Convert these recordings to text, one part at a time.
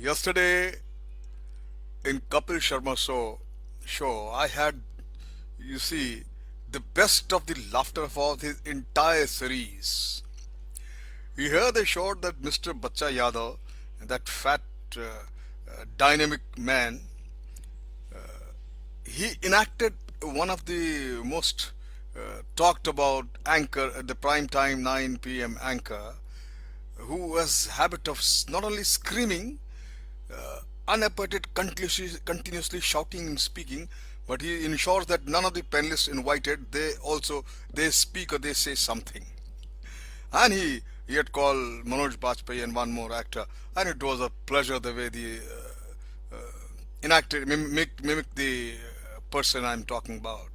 Yesterday in Kapil Sharma show, I had, you see, the best of the laughter of his entire series. You hear they showed that Mr. Bacha Yadav, that fat, dynamic man, he enacted one of the most talked about anchor at the prime time 9 p.m. anchor, who has habit of not only screaming, unabated, continuously shouting and speaking, but he ensures that none of the panelists invited they speak or they say something. And he had called Manoj Bajpayee and one more actor, and it was a pleasure the way the enacted mimic the person I'm talking about.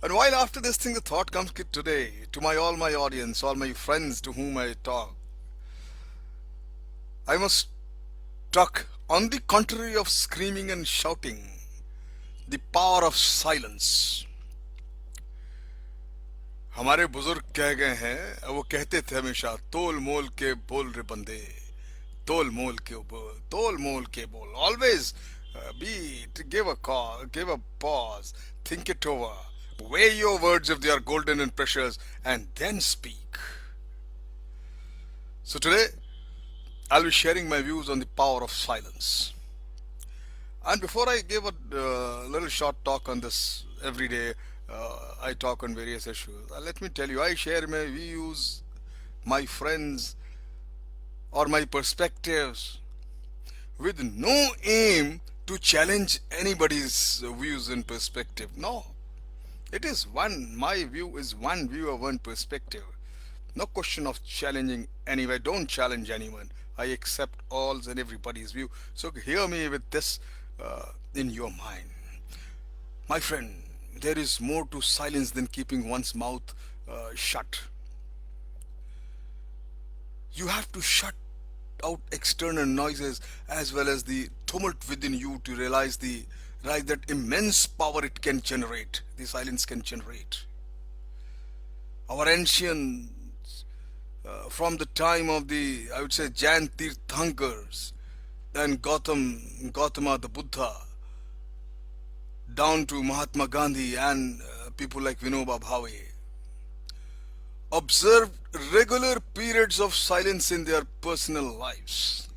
And while after this thing, the thought comes today to my audience, all my friends to whom I talk, I must talk on the contrary of screaming and shouting, the power of silence. हमारे बुजुर्ग कह गए हैं, वो कहते थे हमेशा, तोल मोल के बोल रे बंदे, तोल मोल के बोल. Always give a call, give a pause, think it over, weigh your words if they are golden and precious, and then speak. So today, I'll be sharing my views on the power of silence. And before I give a little short talk on this every day, I talk on various issues. Let me tell you, I share my views, my friends, or my perspectives with no aim to challenge anybody's views and perspective. No. It is my view is one view of one perspective. No question of challenging anyone. Don't challenge anyone. I accept all and everybody's view. So hear me with this in your mind. My friend, there is more to silence than keeping one's mouth shut. You have to shut out external noises as well as the tumult within you to realize that immense power it can generate, the silence can generate. Our ancients, from the time of the, I would say, Jain Tirthankars and Gautama the Buddha, down to Mahatma Gandhi and people like Vinoba Bhave, observed regular periods of silence in their personal lives.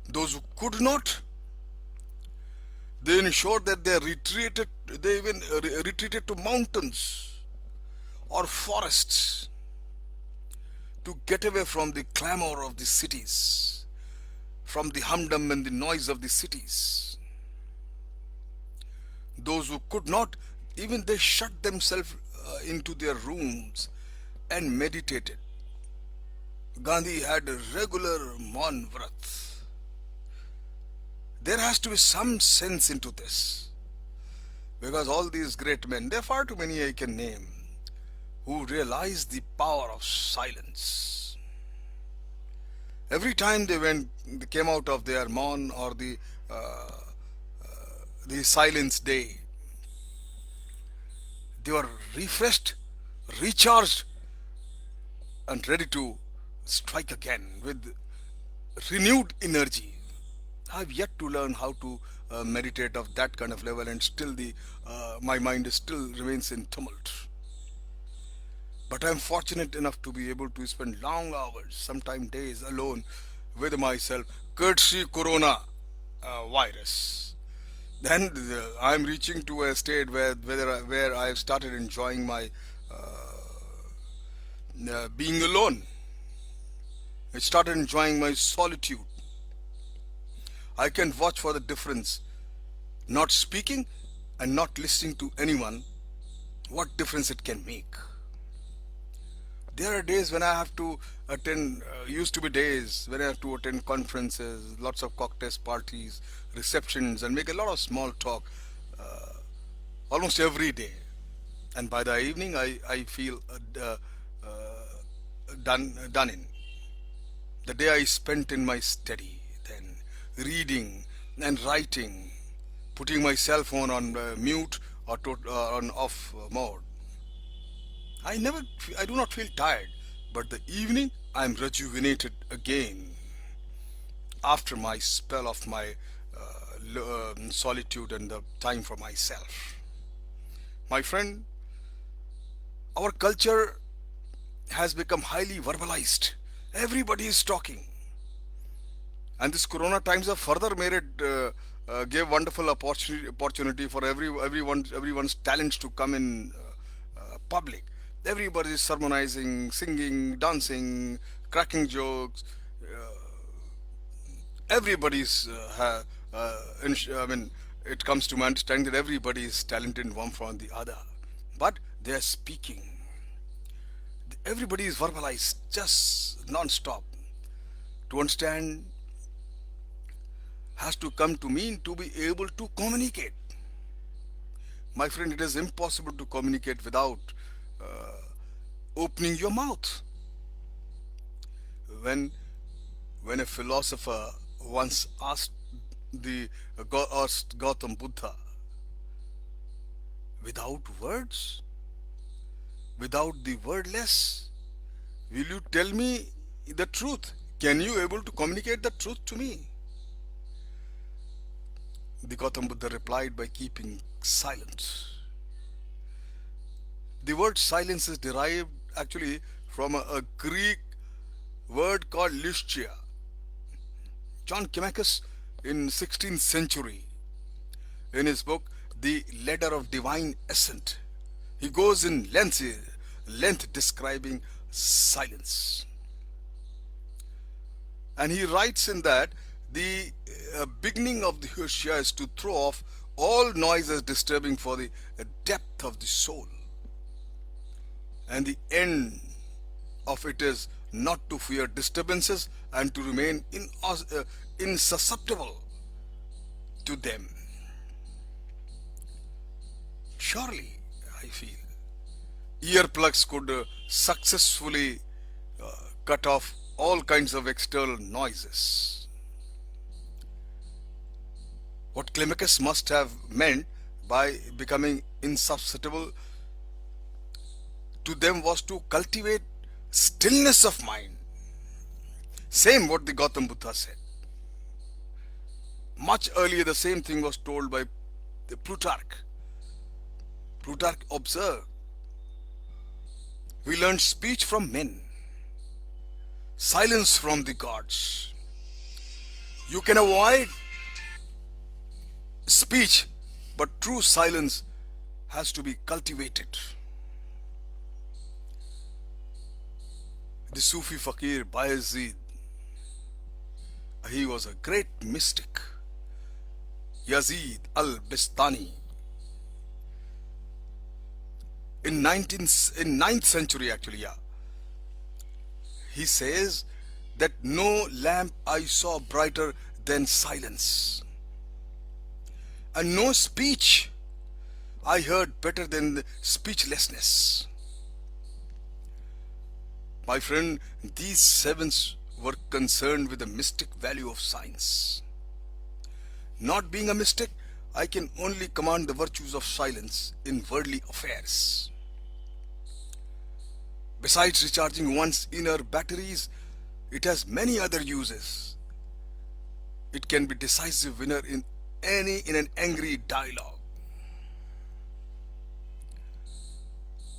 Those who could not, they ensured that they even retreated to mountains or forests to get away from the clamor of the cities, from the humdrum and the noise of the cities. Those who could not, even they shut themselves into their rooms and meditated. Gandhi had a regular Maun Vrat. There has to be some sense into this, because all these great men, there are far too many I can name, who realized the power of silence. Every time they came out of their Maun or the silence day, they were refreshed, recharged, and ready to strike again with renewed energy. I've yet to learn how to meditate of that kind of level, and still my mind still remains in tumult. But I'm fortunate enough to be able to spend long hours, sometimes days, alone with myself, courtesy Corona virus. Then I'm reaching to a state where I've started enjoying my being alone. I started enjoying my solitude. I can watch for the difference. Not speaking and not listening to anyone, what difference it can make. There are days when I have to attend, used to be days when I have to attend conferences, lots of cocktails parties, receptions, and make a lot of small talk almost every day. And by the evening, I feel done in. The day I spent in my study, then reading and writing, putting my cell phone on mute or on off mode. I do not feel tired, but the evening I'm rejuvenated again. after my spell of my solitude and the time for myself. My friend, our culture has become highly verbalized. Everybody is talking. And this corona times have further made it gave wonderful opportunity for everyone's talents to come in public. Everybody is sermonizing, singing, dancing, cracking jokes. Everybody's I mean, it comes to my understanding that everybody is talented in one from the other, but they are speaking. Everybody is verbalized just non-stop. To understand has to come to mean to be able to communicate. My friend, it is impossible to communicate without opening your mouth. When when a philosopher once asked Gautam Buddha, without words, without the wordless, will you tell me the truth? Can you able to communicate the truth to me? The Gautam Buddha replied by keeping silence. The word silence is derived actually from a Greek word called Lyschia. John Climacus in 16th century, in his book The Ladder of Divine Ascent, he goes in length describing silence. And he writes in that the beginning of the Lyschia is to throw off all noise as disturbing for the depth of the soul. And the end of it is not to fear disturbances and to remain insusceptible to them. Surely, I feel, earplugs could successfully cut off all kinds of external noises. What Climacus must have meant by becoming insusceptible to them was to cultivate stillness of mind. Same what the Gautam Buddha said. Much earlier the same thing was told by Plutarch. Plutarch observed, we learn speech from men, silence from the gods. You can avoid speech, but true silence has to be cultivated. The Sufi fakir Bayezid, he was a great mystic. Yazid al-Bistani. In 9th century actually, yeah. He says that no lamp I saw brighter than silence, and no speech I heard better than the speechlessness. My friend, these sevens were concerned with the mystic value of science. Not being a mystic, I can only command the virtues of silence in worldly affairs. Besides recharging one's inner batteries, it has many other uses. It can be decisive winner in an angry dialogue.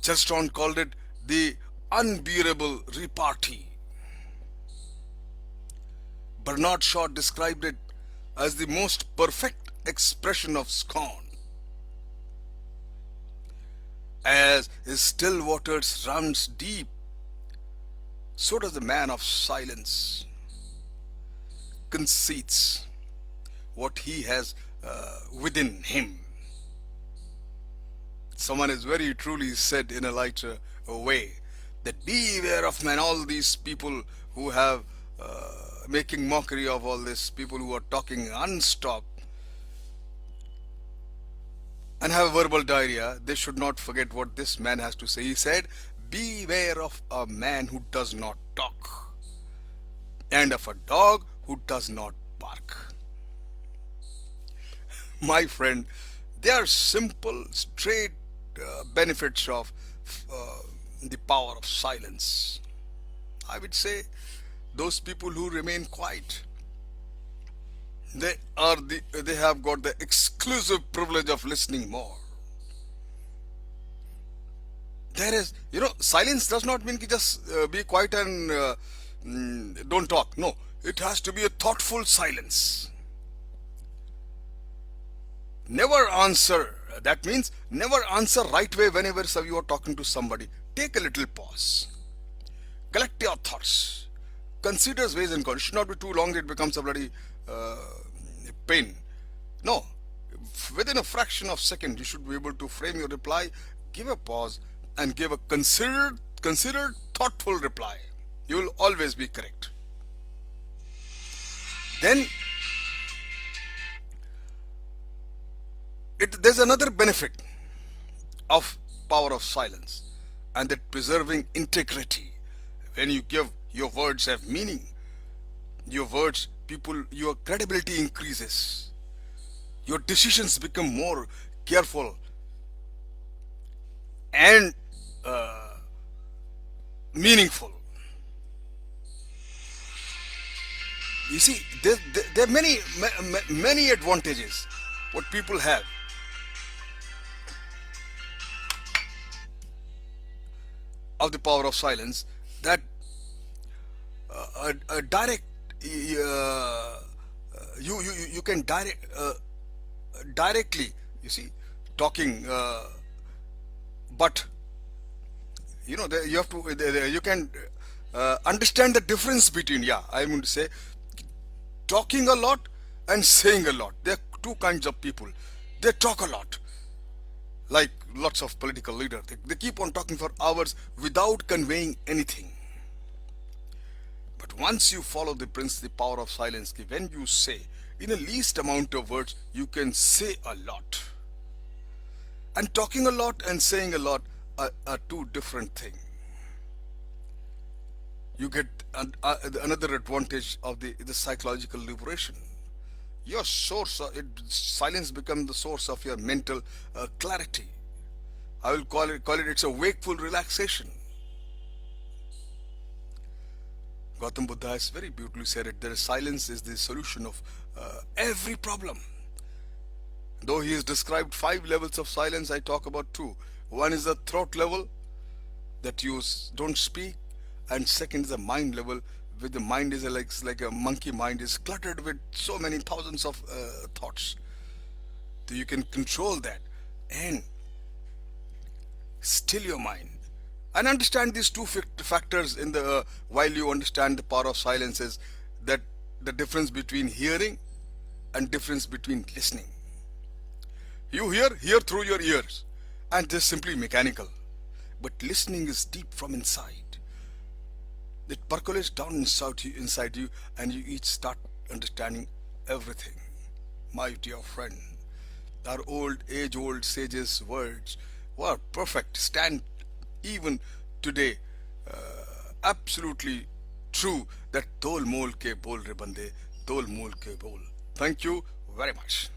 Chesterton called it the unbearable repartee. Bernard Shaw described it as the most perfect expression of scorn. As still waters runs deep, so does the man of silence conceits what he has within him. Someone has very truly said in a lighter way that beware of man, all these people who have making mockery of all this, people who are talking unstopped and have verbal diarrhea. They should not forget what this man has to say. He said, beware of a man who does not talk, and of a dog who does not bark. My friend, they are simple, straight benefits of the power of silence. I would say those people who remain quiet, They have got the exclusive privilege of listening more. There is, silence does not mean ki just be quiet and don't talk. No, it has to be a thoughtful silence. Never answer. That means never answer right way whenever you are talking to somebody. Take a little pause. Collect your thoughts. Consider ways and cons. It should not be too long that it becomes a bloody uh, pain. No. Within a fraction of a second, you should be able to frame your reply, give a pause, and give a considered, thoughtful reply. You will always be correct. Then there's another benefit of power of silence, and that preserving integrity. When you give your words have meaning, your words, your credibility increases. Your decisions become more careful and meaningful. You see, there are many advantages what people have of the power of silence, that a direct you can directly, you see, talking, but you have to you can understand the difference between, yeah, I'm going to say, talking a lot and saying a lot. There are two kinds of people. They talk a lot, like lots of political leaders. They keep on talking for hours without conveying anything. But once you follow the principle, the power of silence, when you say in the least amount of words, you can say a lot. And talking a lot and saying a lot are two different things. You get another advantage of the psychological liberation. Your source, silence becomes the source of your mental clarity. I will call it it's a wakeful relaxation. Gautam Buddha has very beautifully said it. There is silence is the solution of every problem. Though he has described 5 levels of silence, I talk about 2. One is the throat level, that you don't speak, and second is the mind level, where the mind is like a monkey mind, is cluttered with so many thousands of thoughts. So you can control that and still your mind. And understand these two factors in the while you understand the power of silence is that the difference between hearing and difference between listening. You hear through your ears, and this is simply mechanical. But listening is deep from inside. It percolates down inside you, and you each start understanding everything. My dear friend, our age-old sages' words were perfect, stand even today, absolutely true, that tol mol ke bol re bande, tol mol ke bol. Thank you very much.